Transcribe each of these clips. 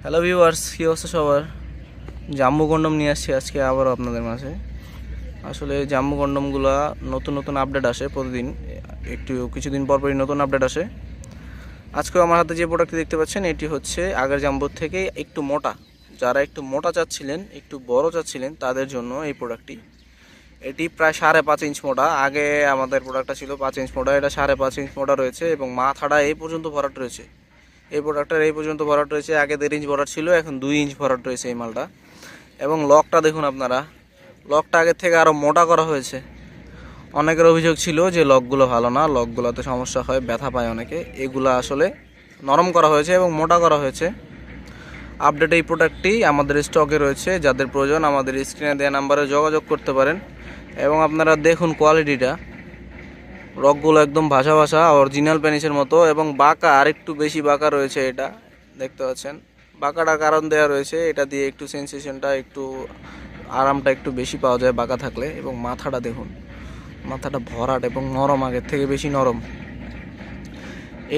Hello viewers, কী অবস্থা সবার? জাম্বু কন্ডম নিয়ে আসছি আজকে আবারও আপনাদের মাঝে। আসলে জাম্বু কন্ডমগুলো নতুন নতুন আপডেট আসে প্রতিদিন, একটু কিছুদিন পরপরই নতুন আপডেট আসে। আজকেও আমার হাতে যে প্রোডাক্টটি দেখতে পাচ্ছেন, এটি হচ্ছে আগের জাম্বুর থেকে একটু মোটা। যারা একটু মোটা চাচ্ছিলেন, একটু বড় চাচ্ছিলেন, তাদের জন্য এই প্রোডাক্টটি। এটি প্রায় 5.5 ইঞ্চ মোটা। আগে আমাদের প্রোডাক্টটা ছিল 5 ইঞ্চ মোটা, এটা 5.5 ইঞ্চ মোটা রয়েছে এবং মাথাটা এই পর্যন্ত ভরাট রয়েছে। এই প্রোডাক্টটার এই পর্যন্ত ভরাট রয়েছে, আগে 1.5 ইঞ্চ ভরাট ছিল, এখন 2 ইঞ্চ ভরাট রয়েছে এই মালটা। এবং লকটা দেখুন আপনারা, লকটা আগের থেকে আরও মোটা করা হয়েছে। অনেকের অভিযোগ ছিল যে লকগুলো ভালো না, লকগুলোতে সমস্যা হয়, ব্যথা পায় অনেকে। এগুলো আসলে নরম করা হয়েছে এবং মোটা করা হয়েছে। আপডেট এই প্রোডাক্টটি আমাদের স্টকে রয়েছে, যাদের প্রয়োজন আমাদের স্ক্রিনে দেওয়া নাম্বারে যোগাযোগ করতে পারেন। এবং আপনারা দেখুন কোয়ালিটিটা, রকগুলো একদম ভাসা ভাসা অরিজিনাল পেনিসের মতো, এবং বাঁকা আরেকটু বেশি বাঁকা রয়েছে। এটা দেখতে পাচ্ছেন, বাঁকাটার কারণ দেওয়া রয়েছে, এটা দিয়ে একটু সেন্সেশনটা, একটু আরামটা একটু বেশি পাওয়া যায় বাঁকা থাকলে। এবং মাথাটা দেখুন, মাথাটা ভরাট এবং নরম, আগের থেকে বেশি নরম।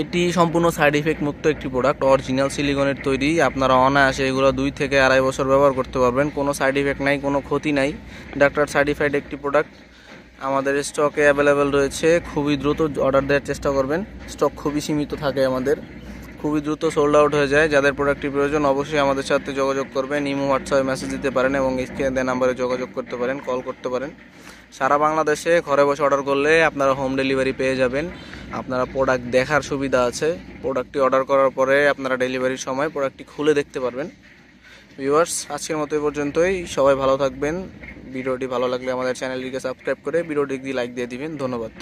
এটি সম্পূর্ণ সাইড ইফেক্ট মুক্ত একটি প্রোডাক্ট, অরিজিনাল সিলিকনের তৈরি। আপনারা অনায়াসে এগুলো 2 থেকে 2.5 বছর ব্যবহার করতে পারবেন, কোনো সাইড ইফেক্ট নাই, কোনো ক্ষতি নাই। ডাক্তার সার্টিফাইড একটি প্রোডাক্ট আমাদের স্টকে অ্যাভেলেবেল রয়েছে। খুবই দ্রুত অর্ডার দেওয়ার চেষ্টা করবেন, স্টক খুবই সীমিত থাকে আমাদের, খুবই দ্রুত সোল্ড আউট হয়ে যায়। যাদের প্রোডাক্টটি প্রয়োজন অবশ্যই আমাদের সাথে যোগাযোগ করবেন, ইমো হোয়াটসঅ্যাপে মেসেজ দিতে পারেন এবং স্ক্রিনে দেওয়া নাম্বারে যোগাযোগ করতে পারেন, কল করতে পারেন। সারা বাংলাদেশে ঘরে বসে অর্ডার করলে আপনারা হোম ডেলিভারি পেয়ে যাবেন। আপনারা প্রোডাক্ট দেখার সুবিধা আছে, প্রোডাক্টটি অর্ডার করার পরে আপনারা ডেলিভারির সময় প্রোডাক্টটি খুলে দেখতে পারবেন। ভিউয়ার্স, আজকের মতো এই পর্যন্তই। সবাই ভালো থাকবেন। ভিডিওটি ভালো লাগলে আমাদের চ্যানেলটিকে সাবস্ক্রাইব করে ভিডিওটি লাইক দিয়ে দিবেন। ধন্যবাদ।